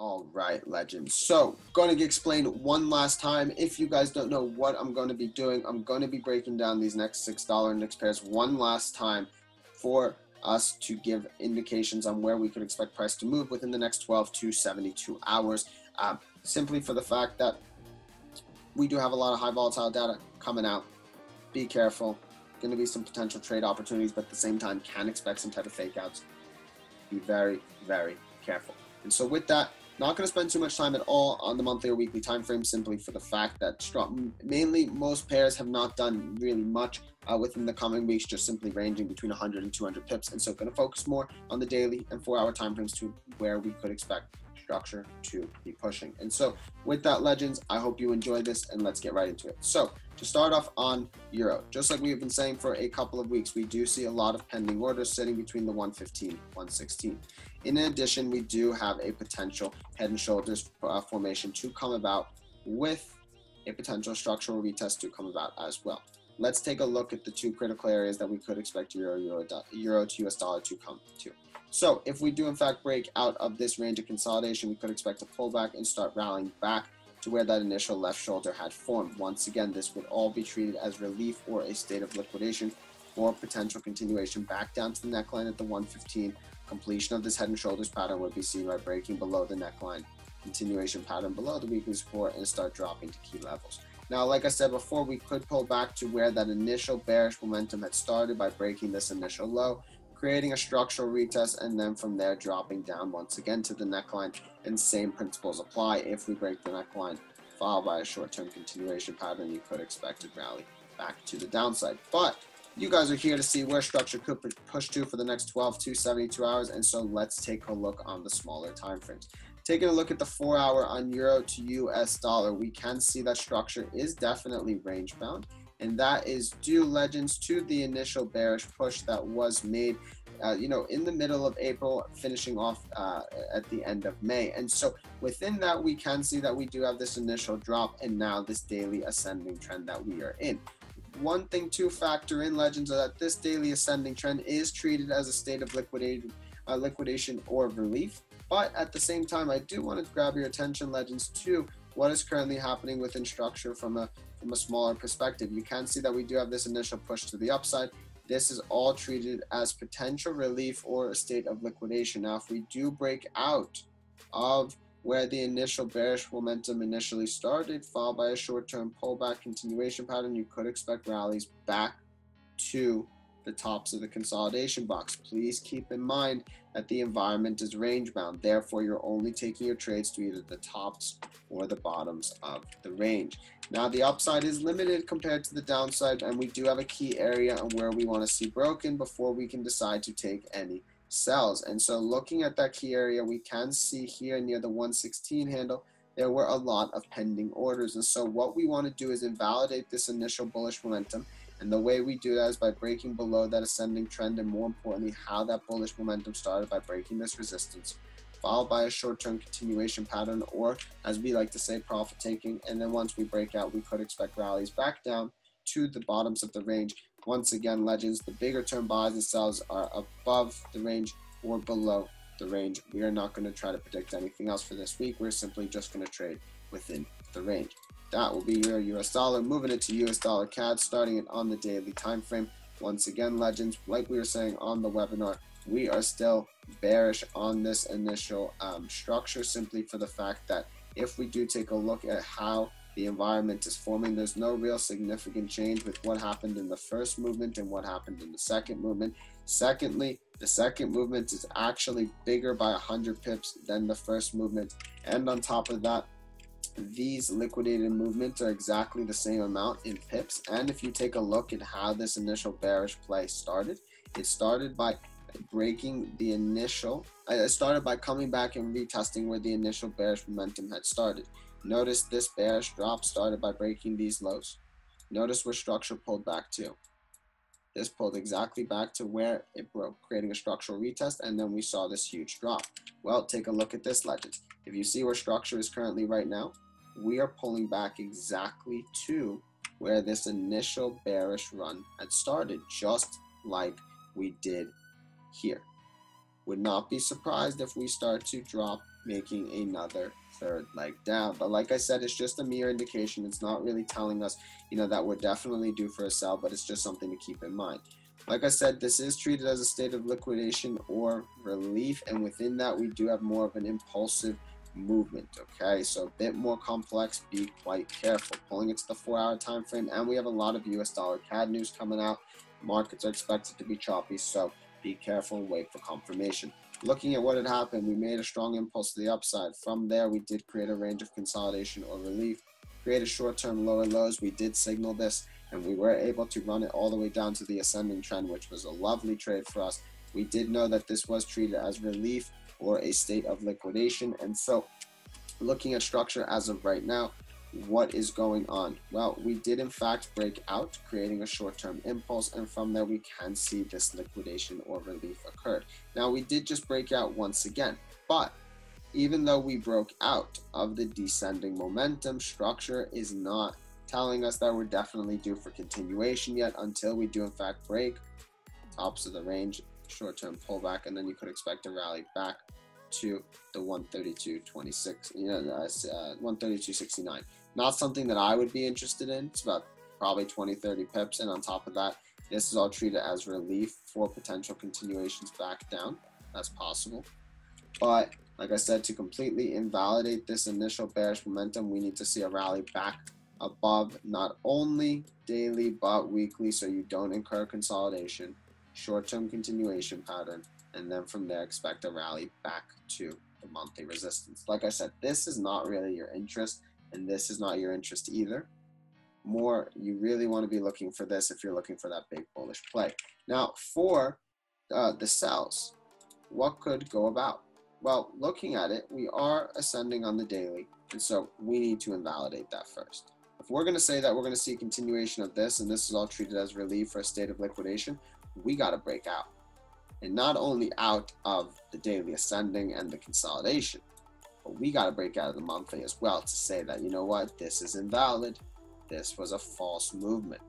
All right, legends. So, going to explain one last time. If you guys don't know what I'm going to be doing, I'm going to be breaking down these next $6 index pairs one last time for us to give indications on where we could expect price to move within the next 12 to 72 hours. Simply for the fact that we do have a lot of high volatile data coming out. Be careful. Going to be some potential trade opportunities, but at the same time, can expect some type of fake outs. Be very, very careful. And so with that, not going to spend too much time at all on the monthly or weekly time frame, simply for the fact that mainly most pairs have not done really much within the coming weeks, just simply ranging between 100 and 200 pips. And so going to focus more on the daily and 4-hour time frames to where we could expect structure to be pushing. And so with that, legends, I hope you enjoy this, and let's get right into it. So to start off on euro, just like we've been saying for a couple of weeks, we do see a lot of pending orders sitting between the 115 116. In addition, we do have a potential head and shoulders formation to come about, with a potential structural retest to come about as well. Let's take a look at the two critical areas that we could expect euro to US dollar to come to. So if we do in fact break out of this range of consolidation, we could expect a pullback and start rallying back to where that initial left shoulder had formed. Once again, this would all be treated as relief or a state of liquidation for potential continuation back down to the neckline at the 115. Completion of this head and shoulders pattern would be seen by breaking below the neckline, continuation pattern below the weekly support, and start dropping to key levels. Now, like I said before, we could pull back to where that initial bearish momentum had started by breaking this initial low, creating a structural retest, and then from there dropping down once again to the neckline. And same principles apply. If we break the neckline followed by a short-term continuation pattern, you could expect to rally back to the downside. But you guys are here to see where structure could push to for the next 12 to 72 hours. And so let's take a look on the smaller time frames. Taking a look at the 4-hour on euro to US dollar, we can see that structure is definitely range bound. And that is due, legends, to the initial bearish push that was made, in the middle of April, finishing off at the end of May. And so within that, we can see that we do have this initial drop and now this daily ascending trend that we are in. One thing to factor in, legends, is that this daily ascending trend is treated as a state of liquidation or relief. But at the same time, I do want to grab your attention, legends, to what is currently happening within structure from a smaller perspective. You can see that we do have this initial push to the upside. This is all treated as potential relief or a state of liquidation. Now, if we do break out of where the initial bearish momentum initially started, followed by a short-term pullback continuation pattern, you could expect rallies back to the tops of the consolidation box. Please keep in mind that the environment is range bound. Therefore, you're only taking your trades to either the tops or the bottoms of the range. Now, the upside is limited compared to the downside, and we do have a key area on where we want to see broken before we can decide to take any sells. And so looking at that key area, we can see here near the 116 handle, there were a lot of pending orders. And so what we want to do is invalidate this initial bullish momentum. And the way we do that is by breaking below that ascending trend, and more importantly, how that bullish momentum started by breaking this resistance, followed by a short-term continuation pattern, or as we like to say, profit taking. And then once we break out, we could expect rallies back down to the bottoms of the range. Once again, legends, the bigger term buys and sells are above the range or below the range. We are not going to try to predict anything else for this week. We're simply just going to trade within the range. That will be your US dollar. Moving it to US dollar CAD, starting it on the daily time frame. Once again, legends, like we were saying on the webinar, we are still bearish on this initial structure, simply for the fact that if we do take a look at how the environment is forming, there's no real significant change with what happened in the first movement and what happened in the second movement. Secondly, the second movement is actually bigger by 100 pips than the first movement. And on top of that, these liquidated movements are exactly the same amount in pips. And if you take a look at how this initial bearish play started, it started by breaking the initial, it started by coming back and retesting where the initial bearish momentum had started. Notice this bearish drop started by breaking these lows. Notice where structure pulled back to. This pulled exactly back to where it broke, creating a structural retest, and then we saw this huge drop. Well, take a look at this, legends. If you see where structure is currently right now, we are pulling back exactly to where this initial bearish run had started, just like we did here. Would not be surprised if we start to drop making another third leg down. But like I said, it's just a mere indication. It's not really telling us, that we're definitely due for a sell, but it's just something to keep in mind. Like I said, this is treated as a state of liquidation or relief, and within that we do have more of an impulsive movement. Okay, so a bit more complex. Be quite careful. Pulling it to the 4-hour time frame, and we have a lot of US dollar CAD news coming out. Markets are expected to be choppy, so be careful and wait for confirmation. Looking at what had happened, we made a strong impulse to the upside. From there, we did create a range of consolidation or relief, create a short-term lower lows. We did signal this, and we were able to run it all the way down to the ascending trend, which was a lovely trade for us. We did know that this was treated as relief or a state of liquidation, and so looking at structure as of right now, what is going on? Well, we did in fact break out, creating a short-term impulse, and from there we can see this liquidation or relief occurred. Now, we did just break out once again, but even though we broke out of the descending momentum, structure is not telling us that we're definitely due for continuation yet until we do in fact break tops of the range, short-term pullback, and then you could expect a rally back to the 132.26, 132.69. Not something that I would be interested in. It's about probably 20-30 pips, and on top of that, this is all treated as relief for potential continuations back down. That's possible, but like I said, to completely invalidate this initial bearish momentum, we need to see a rally back above not only daily but weekly, so you don't incur consolidation, short-term continuation pattern, and then from there expect a rally back to the monthly resistance. Like I said, this is not really your interest, and this is not your interest either. You really want to be looking for this if you're looking for that big bullish play. Now, for the sells, what could go about? Well, looking at it, we are ascending on the daily, and so we need to invalidate that first. If we're going to say that we're going to see continuation of this, and this is all treated as relief or a state of liquidation, we got to break out. And not only out of the daily ascending and the consolidation, but we got to break out of the monthly as well to say that, you know what, this is invalid. This was a false movement.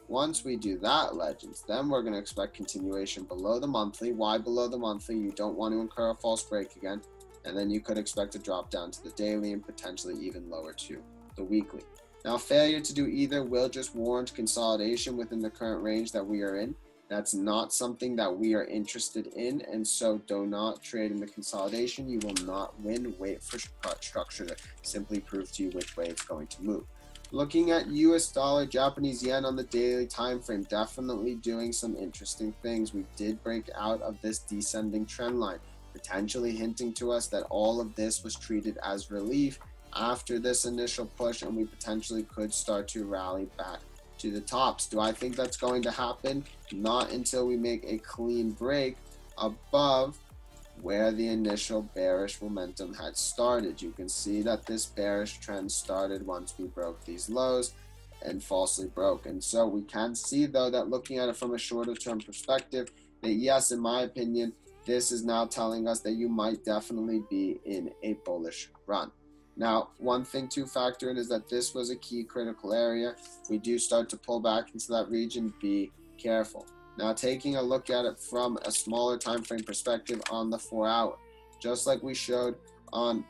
Once we do that, legends, then we're going to expect continuation below the monthly. Why below the monthly? You don't want to incur a false break again. And then you could expect to drop down to the daily and potentially even lower to the weekly. Now, failure to do either will just warrant consolidation within the current range that we are in. That's not something that we are interested in, and so do not trade in the consolidation. You will not win. Wait for structure to simply prove to you which way it's going to move. Looking at US dollar, Japanese yen on the daily time frame, definitely doing some interesting things. We did break out of this descending trend line, potentially hinting to us that all of this was treated as relief after this initial push, and we potentially could start to rally back to the tops. Do I think that's going to happen? Not until we make a clean break above where the initial bearish momentum had started. You can see that this bearish trend started once we broke these lows and falsely broke. And so we can see, though, that looking at it from a shorter term perspective, that yes, in my opinion, this is now telling us that you might definitely be in a bullish run. Now, one thing to factor in is that this was a key critical area. We do start to pull back into that region. Be careful. Now, taking a look at it from a smaller time frame perspective on the 4-hour, just like we showed on,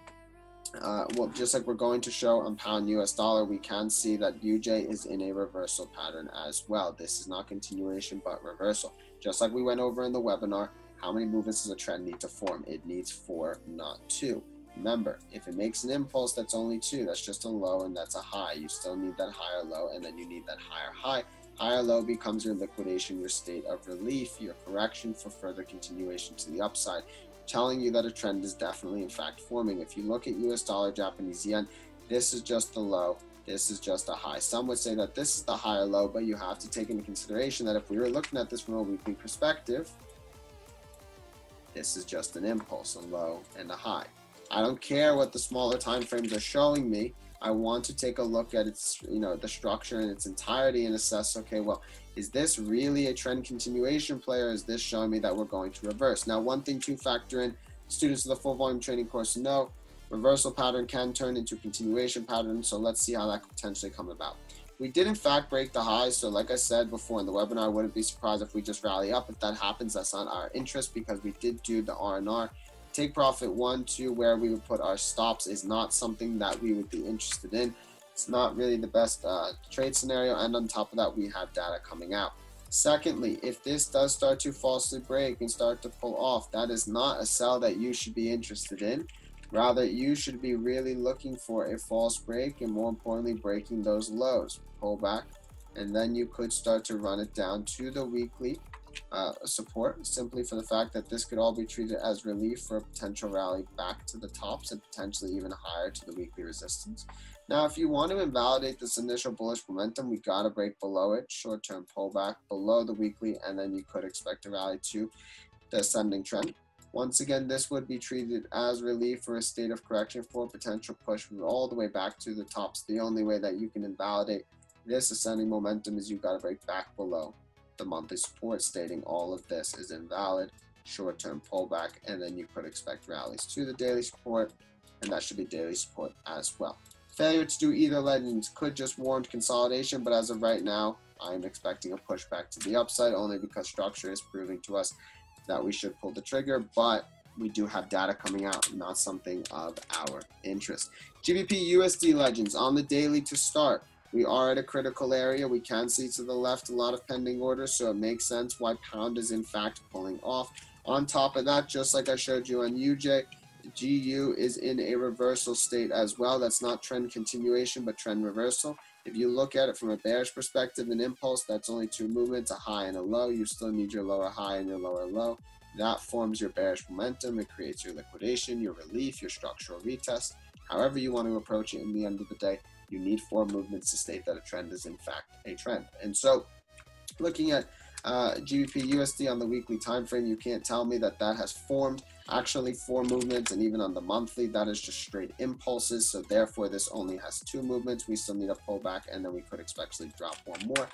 just like we're going to show on pound US dollar, we can see that UJ is in a reversal pattern as well. This is not continuation, but reversal. Just like we went over in the webinar, how many movements does a trend need to form? It needs 4, not 2. Remember, if it makes an impulse, that's only 2. That's just a low and that's a high. You still need that higher low, and then you need that higher high. Higher low becomes your liquidation, your state of relief, your correction for further continuation to the upside, telling you that a trend is definitely in fact forming. If you look at US dollar, Japanese yen, this is just the low. This is just a high. Some would say that this is the higher low, but you have to take into consideration that if we were looking at this from a weekly perspective, this is just an impulse, a low and a high. I don't care what the smaller time frames are showing me. I want to take a look at its, the structure in its entirety and assess, okay, well, is this really a trend continuation play, or is this showing me that we're going to reverse? Now, one thing to factor in, students of the full volume trading course know, reversal pattern can turn into continuation pattern, so let's see how that could potentially come about. We did in fact break the highs, so like I said before in the webinar, I wouldn't be surprised if we just rally up. If that happens, that's not our interest, because we did do the R&R take profit 1 to where we would put our stops is not something that we would be interested in. It's not really the best trade scenario, and on top of that, we have data coming out. Secondly, if this does start to falsely break and start to pull off, that is not a sell that you should be interested in. Rather, you should be really looking for a false break and, more importantly, breaking those lows. Pull back, and then you could start to run it down to the weekly support, simply for the fact that this could all be treated as relief for a potential rally back to the tops and potentially even higher to the weekly resistance. Now, if you want to invalidate this initial bullish momentum, we got to break below it, short-term pullback below the weekly, and then you could expect a rally to the ascending trend. Once again, this would be treated as relief for a state of correction for a potential push all the way back to the tops. The only way that you can invalidate this ascending momentum is you've got to break back below the monthly support, stating all of this is invalid, short-term pullback, and then you could expect rallies to the daily support, and that should be daily support as well. Failure to do either legends could just warrant consolidation, but as of right now, I am expecting a pushback to the upside only because structure is proving to us that we should pull the trigger, but we do have data coming out, not something of our interest. GBP USD legends on the daily to start. We are at a critical area. We can see to the left a lot of pending orders, so it makes sense why pound is in fact pulling off. On top of that, just like I showed you on UJ, GU is in a reversal state as well. That's not trend continuation, but trend reversal. If you look at it from a bearish perspective, an impulse, that's only two movements, a high and a low. You still need your lower high and your lower low. That forms your bearish momentum. It creates your liquidation, your relief, your structural retest. However you want to approach it, in the end of the day, you need 4 movements to state that a trend is in fact a trend. And so looking at GBP USD on the weekly time frame, you can't tell me that that has formed actually 4 movements, and even on the monthly, that is just straight impulses. So therefore, this only has 2 movements. We still need a pullback, and then we could actually drop 1 more.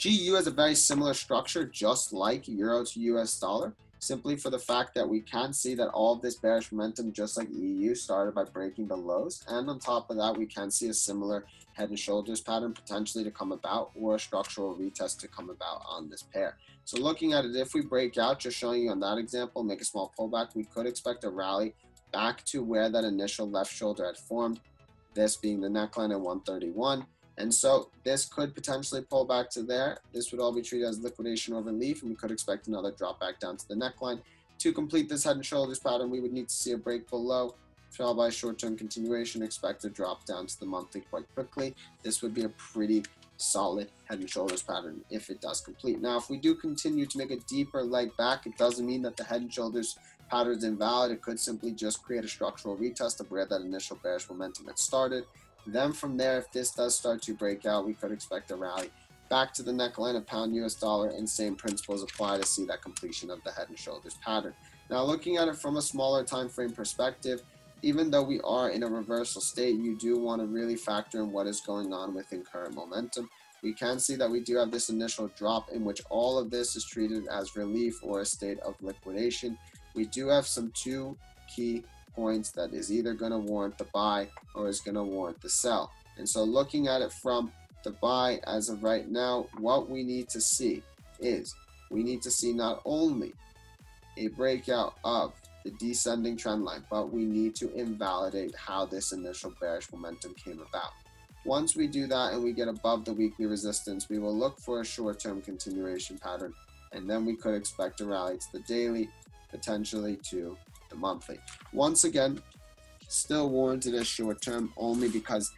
GU has a very similar structure, just like Euro to US dollar, simply for the fact that we can see that all of this bearish momentum, just like EU, started by breaking the lows. And on top of that, we can see a similar head and shoulders pattern potentially to come about, or a structural retest to come about on this pair. So looking at it, if we break out, just showing you on that example, make a small pullback, we could expect a rally back to where that initial left shoulder had formed, this being the neckline at 131. And so this could potentially pull back to there. This would all be treated as liquidation or relief, and we could expect another drop back down to the neckline. To complete this head and shoulders pattern, we would need to see a break below, followed by short-term continuation, expect to drop down to the monthly quite quickly. This would be a pretty solid head and shoulders pattern if it does complete. Now, if we do continue to make a deeper leg back, it doesn't mean that the head and shoulders pattern is invalid. It could simply just create a structural retest of where that initial bearish momentum had started. Then from there, if this does start to break out, we could expect a rally back to the neckline of pound US dollar, and same principles apply to see that completion of the head and shoulders pattern. Now, looking at it from a smaller time frame perspective, even though we are in a reversal state, you do want to really factor in what is going on within current momentum. We can see that we do have this initial drop in which all of this is treated as relief or a state of liquidation. We do have some 2 key points that is either going to warrant the buy or is going to warrant the sell. And so looking at it from the buy as of right now, what we need to see is we need to see not only a breakout of the descending trend line, but we need to invalidate how this initial bearish momentum came about. Once we do that and we get above the weekly resistance, we will look for a short-term continuation pattern, and then we could expect a rally to the daily, potentially to the monthly. Once again, still warranted as short-term only because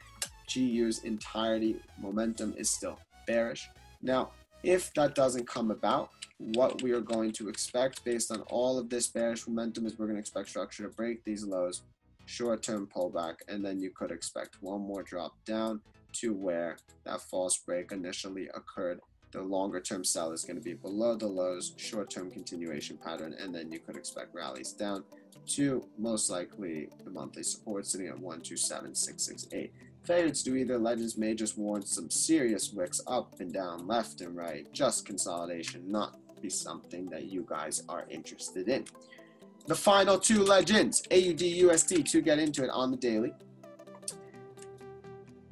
GU's entirety momentum is still bearish. Now, if that doesn't come about, what we are going to expect based on all of this bearish momentum is we're going to expect structure to break these lows, short-term pullback, and then you could expect 1 more drop down to where that false break initially occurred. The longer-term sell is going to be below the lows, short-term continuation pattern, and then you could expect rallies down to most likely the monthly support sitting at 127,668. Failure to do either legends may just warrant some serious wicks up and down, left and right, just consolidation, not be something that you guys are interested in. The final 2 legends, AUD USD, to get into it on the daily.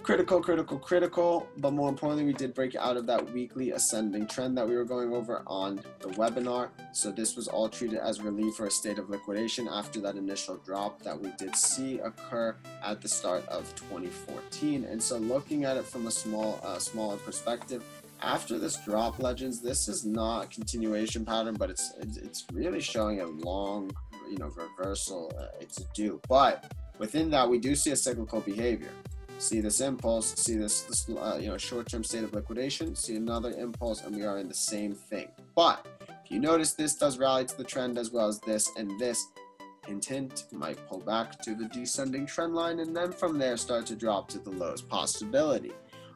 critical, but more importantly, we did break out of that weekly ascending trend that we were going over on the webinar. So this was all treated as relief for a state of liquidation after that initial drop that we did see occur at the start of 2014. And so looking at it from a smaller perspective, after this drop, legends, this is not a continuation pattern, but it's really showing a long, reversal. It's a do, but within that, we do see a cyclical behavior. See this impulse, see this short-term state of liquidation, see another impulse, and we are in the same thing. But if you notice, this does rally to the trend as well as this, and this hint might pull back to the descending trend line, and then from there start to drop to the lows. Possibility.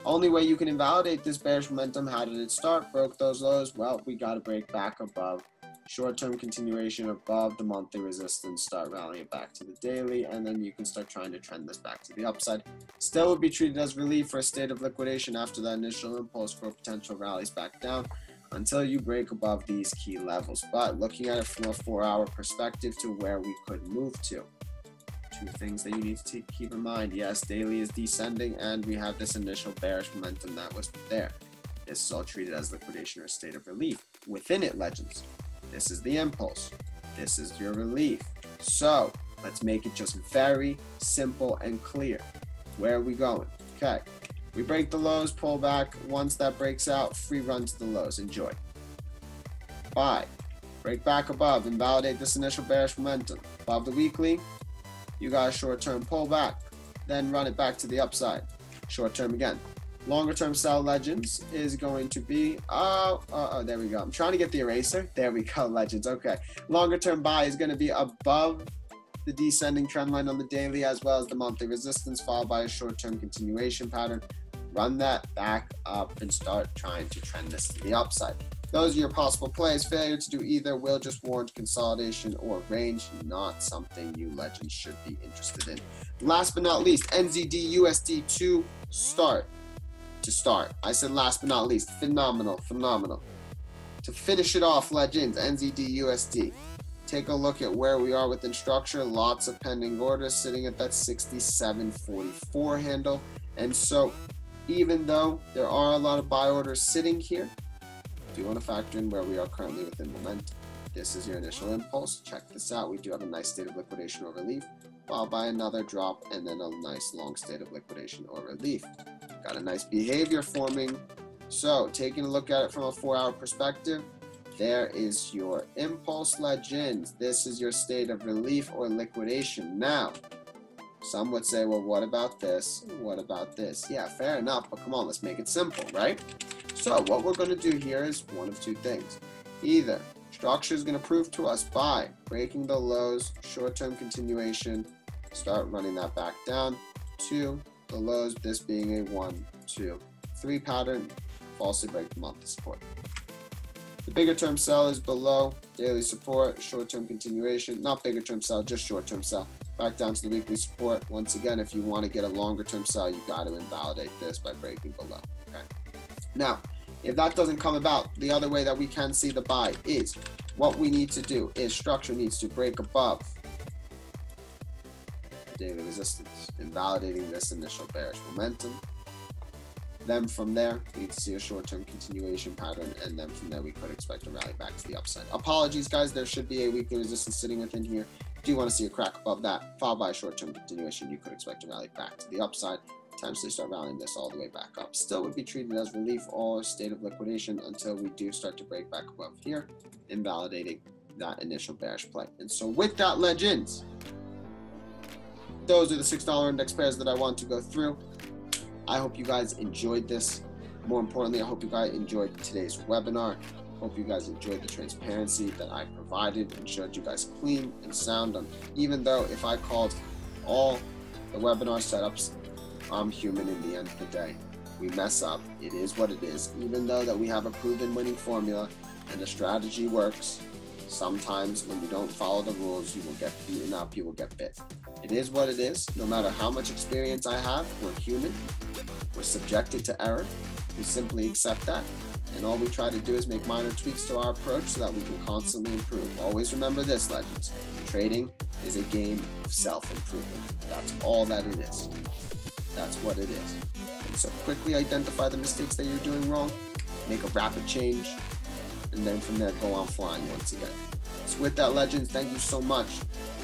Only way you can invalidate this bearish momentum, how did it start? Broke those lows? Well, we got to break back above. Short-term continuation above the monthly resistance, start rallying back to the daily, and then you can start trying to trend this back to the upside. Still would be treated as relief for a state of liquidation after that initial impulse for potential rallies back down until you break above these key levels. But looking at it from a 4-hour perspective to where we could move to, two things that you need to keep in mind. Yes, daily is descending, and we have this initial bearish momentum that was there. This is all treated as liquidation or a state of relief. Within it, legends, this is the impulse. This is your relief. So let's make it just very simple and clear. Where are we going? Okay. We break the lows, pull back. Once that breaks out, free run to the lows. Enjoy. Buy. Break back above. Invalidate this initial bearish momentum. Above the weekly, you got a short-term pullback. Then run it back to the upside. Short-term again. Longer term sell, legends, is going to be, there we go. I'm trying to get the eraser. There we go, legends. Okay. Longer term buy is going to be above the descending trend line on the daily as well as the monthly resistance, followed by a short term continuation pattern. Run that back up and start trying to trend this to the upside. Those are your possible plays. Failure to do either will just warrant consolidation or range, not something you legends should be interested in. Last but not least, NZD USD to start. I said last but not least. Phenomenal. To finish it off, legends, NZD USD. Take a look at where we are within structure. Lots of pending orders sitting at that 67.44 handle. And so even though there are a lot of buy orders sitting here, do you want to factor in where we are currently within momentum? This is your initial impulse. Check this out. We do have a nice state of liquidation or relief, followed by another drop and then a nice long state of liquidation or relief. Got a nice behavior forming. So taking a look at it from a 4-hour perspective, there is your impulse, legends. This is your state of relief or liquidation. Now, some would say, well, what about this? What about this? Yeah, fair enough, but come on, let's make it simple, right? So what we're going to do here is one of two things. Either structure is going to prove to us by breaking the lows, short-term continuation, start running that back down to the lows, this being a 1, 2, 3 pattern, falsely break the monthly support. The bigger term sell is below daily support, short-term continuation, not bigger term sell, just short-term sell. Back down to the weekly support. Once again, if you want to get a longer term sell, you got to invalidate this by breaking below. Okay. Now, if that doesn't come about, the other way that we can see the buy is what we need to do is structure needs to break above daily resistance, invalidating this initial bearish momentum. Then from there, we need to see a short-term continuation pattern, and then from there we could expect a rally back to the upside. Apologies, guys, there should be a weekly resistance sitting within here. If you want to see a crack above that, followed by a short-term continuation, you could expect a rally back to the upside. Potentially start rallying this all the way back up. Still would be treated as relief or state of liquidation until we do start to break back above here, invalidating that initial bearish play. And so with that, legends, those are the $6 index pairs that I want to go through. I hope you guys enjoyed this. More importantly, I hope you guys enjoyed today's webinar. Hope you guys enjoyed the transparency that I provided and showed you guys clean and sound on. Even though if I called all the webinar setups, I'm human in the end of the day. We mess up. It is what it is. Even though that we have a proven winning formula and the strategy works, sometimes when you don't follow the rules, you will get beaten up, you will get bit. It is what it is. No matter how much experience I have, we're human. We're subjected to error. We simply accept that. And all we try to do is make minor tweaks to our approach so that we can constantly improve. Always remember this, legends. Trading is a game of self-improvement. That's all that it is. That's what it is. And so quickly identify the mistakes that you're doing wrong, make a rapid change, and then from there go on flying once again. So with that, legends, thank you so much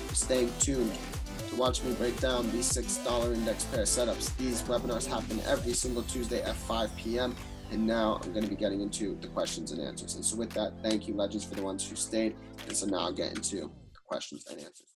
for staying tuned to watch me break down these $6 index pair setups. These webinars happen every single Tuesday at 5 p.m. And now I'm going to be getting into the questions and answers. And so with that, thank you, legends, for the ones who stayed. And so now I'll get into the questions and answers.